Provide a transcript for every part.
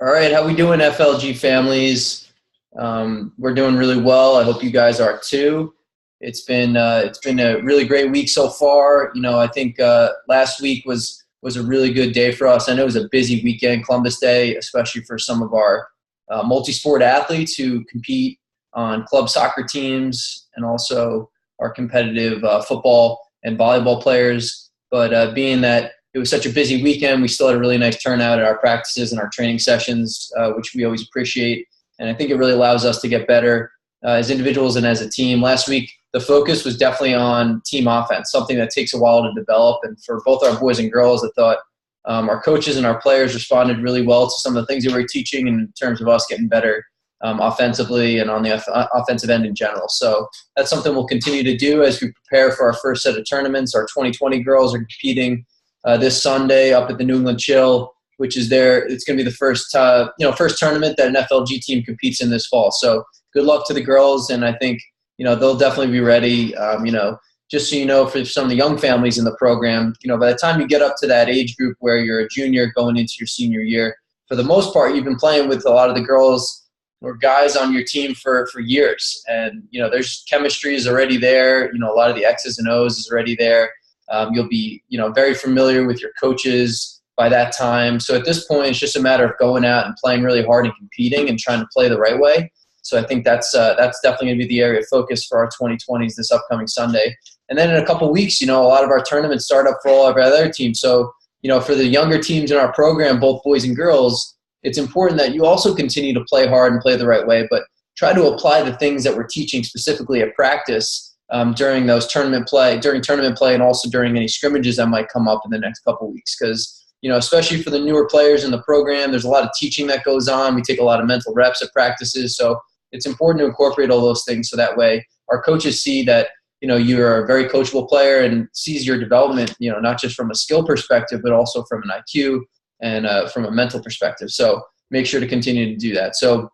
All right, how we doing, FLG families? We're doing really well. I hope you guys are too. It's been a really great week so far. I think last week was a really good day for us. I know it was a busy weekend, Columbus Day, especially for some of our multi-sport athletes who compete on club soccer teams and also our competitive football and volleyball players. But being that it was such a busy weekend, we still had a really nice turnout at our practices and our training sessions, which we always appreciate. And I think it really allows us to get better as individuals and as a team. Last week, the focus was definitely on team offense, something that takes a while to develop. And for both our boys and girls, I thought our coaches and our players responded really well to some of the things that we were teaching in terms of us getting better offensively and on the offensive end in general. So that's something we'll continue to do as we prepare for our first set of tournaments. Our 2020 girls are competing this Sunday up at the New England Chill, which is it's going to be the first tournament that an FLG team competes in this fall. So good luck to the girls, and I think they'll definitely be ready. Just so you know, for some of the young families in the program, by the time you get up to that age group where you're a junior going into your senior year, for the most part, you've been playing with a lot of the girls or guys on your team for years, and there's chemistry is already there. A lot of the X's and O's is already there. You'll be, very familiar with your coaches by that time. So at this point, it's just a matter of going out and playing really hard and competing and trying to play the right way. So I think that's definitely going to be the area of focus for our 2020s this upcoming Sunday. And then in a couple weeks, a lot of our tournaments start up for all of our other teams. So, for the younger teams in our program, both boys and girls, it's important that you also continue to play hard and play the right way, but try to apply the things that we're teaching specifically at practice during tournament play, and also during any scrimmages that might come up in the next couple weeks. Because, especially for the newer players in the program, there's a lot of teaching that goes on. We take a lot of mental reps at practices. So it's important to incorporate all those things so that way our coaches see that, you're a very coachable player and sees your development, not just from a skill perspective, but also from an IQ and from a mental perspective. So make sure to continue to do that. So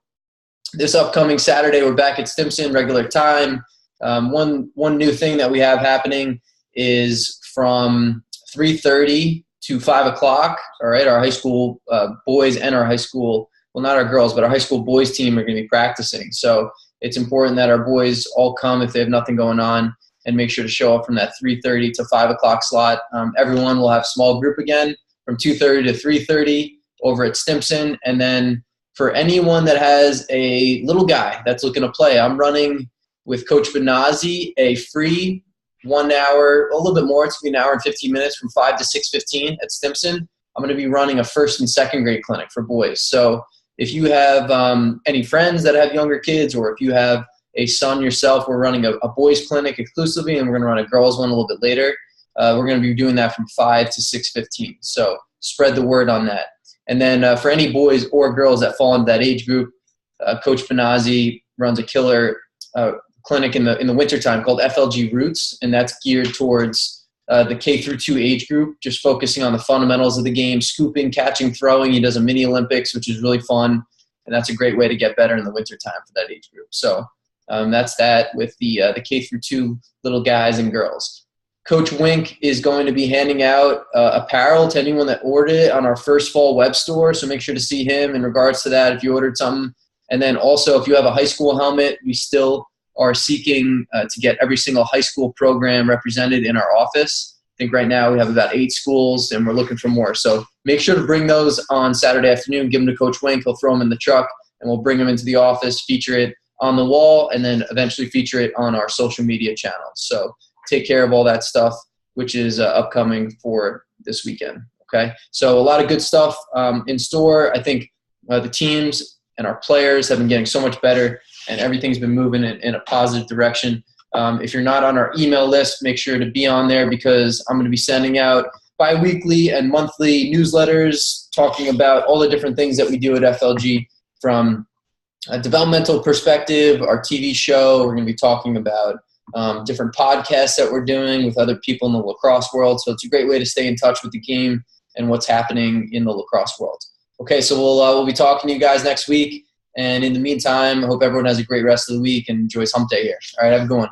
this upcoming Saturday, we're back at Stimson, regular time. One new thing that we have happening is from 3:30 to 5 o'clock. All right, our high school boys and our high school, well, not our girls, but our high school boys team are going to be practicing. So it's important that our boys all come if they have nothing going on and make sure to show up from that 3:30 to 5 o'clock slot. Everyone will have small group again from 2:30 to 3:30 over at Stimson. And then for anyone that has a little guy that's looking to play, I'm running with Coach Benazzi a free 1 hour, a little bit more. It's going to be an hour and 15 minutes from 5 to 6:15 at Stimson. I'm going to be running a first and second grade clinic for boys. So if you have any friends that have younger kids, or if you have a son yourself, we're running a boys clinic exclusively, and we're going to run a girls one a little bit later. We're going to be doing that from 5 to 6:15. So spread the word on that. And then for any boys or girls that fall into that age group, Coach Benazzi runs a killer clinic in the wintertime called FLG Roots, and that's geared towards the K through 2 age group, just focusing on the fundamentals of the game, scooping, catching, throwing. He does a mini Olympics, which is really fun, and that's a great way to get better in the wintertime for that age group. So that's that with the K through 2 little guys and girls. Coach Wink is going to be handing out apparel to anyone that ordered it on our first fall web store, so make sure to see him in regards to that if you ordered something. And then also if you have a high school helmet, we still are seeking to get every single high school program represented in our office. I think right now we have about 8 schools, and we're looking for more. So make sure to bring those on Saturday afternoon. Give them to Coach Wink. He'll throw them in the truck, and we'll bring them into the office, feature it on the wall, and then eventually feature it on our social media channels. So take care of all that stuff, which is upcoming for this weekend. Okay, so a lot of good stuff in store. I think the teams and our players have been getting so much better, and everything's been moving in a positive direction. If you're not on our email list, make sure to be on there, because I'm going to be sending out bi-weekly and monthly newsletters talking about all the different things that we do at FLG, from a developmental perspective, our TV show. We're going to be talking about different podcasts that we're doing with other people in the lacrosse world. So it's a great way to stay in touch with the game and what's happening in the lacrosse world. Okay, so we'll be talking to you guys next week. And in the meantime, I hope everyone has a great rest of the week and enjoys hump day here. All right, have a good one.